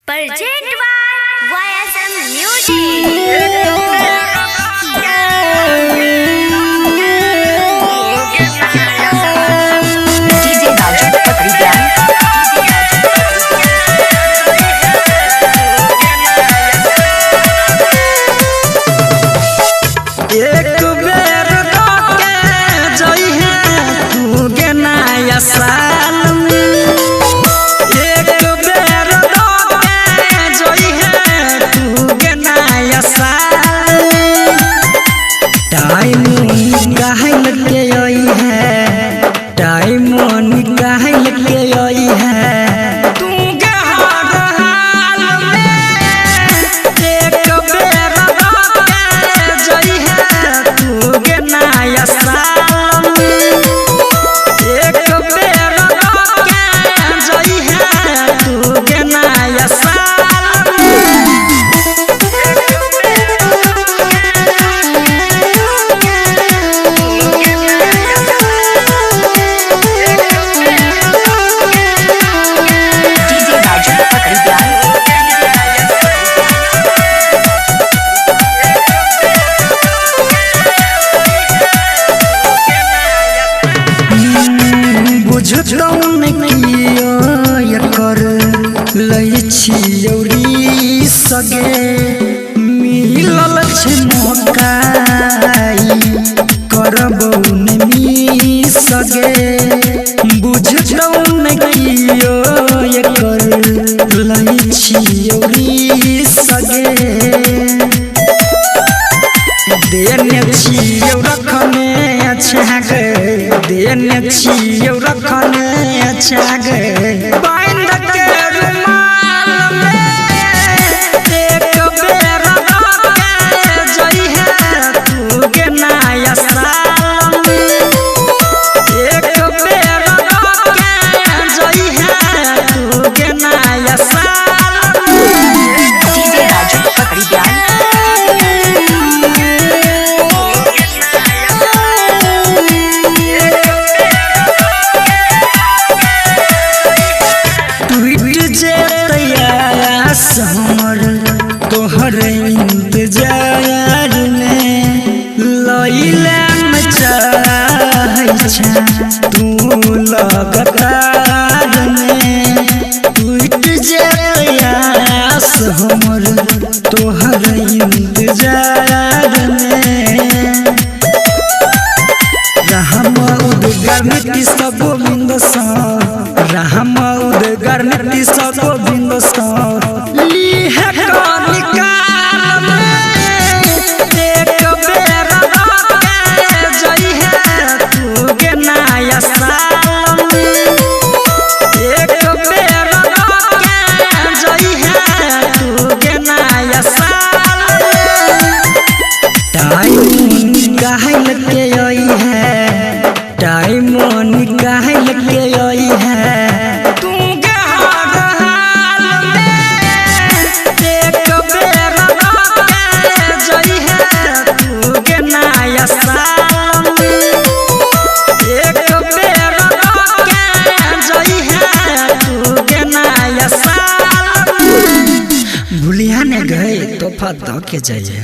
Presented by YSM Music. DJ Raju Pakrigan. एक बेर के जई है तू के नया साल में। एक बेर के जई है तू के नया साल में। टाइम निकाल के आई है, टाइम निकाल के आई है तू के हर हाल में। एक बेर के जई है तू के नया साल में। एक बेर के जई है तू के नया साल में। DJ Raju Pakrigan. बुझतौ कियो एकर लै छियौरी सगे। मिलल छै मौका करबौ ने सगे। बुझतौ कियो एकर लै छियौरी सगे। देने छियौ रखने अच्छा गे, देने छियौ रखने अच्छा गे। बांध के रुमाल में एक बेर के जई है तू के नया साल में। एक बेर के जई है तू के नया साल में। DJ Raju Pakrigan. ट्वीट जे तैयास हमर तोहर इंतजार में। लइला में चाहै छै तू लगातार में। ट्वीट जे तैयास हमर तोहर इंतजार में। उदगार नीतीश गोविंद उदगार नीतीश गोविंद लीहे निकाल में। एक बेर के जई है तू के नया साल में। एक बेर के जई है तू के नया साल में। टाइम निकाल के आई है, टाइम निकाल के आई है तू के हर हाल में। एक बेर के जई है तू के नया साल में। एक बेर के जई है तू के नया साल में। भूलिया ने गए तोहफा दो के जाइए।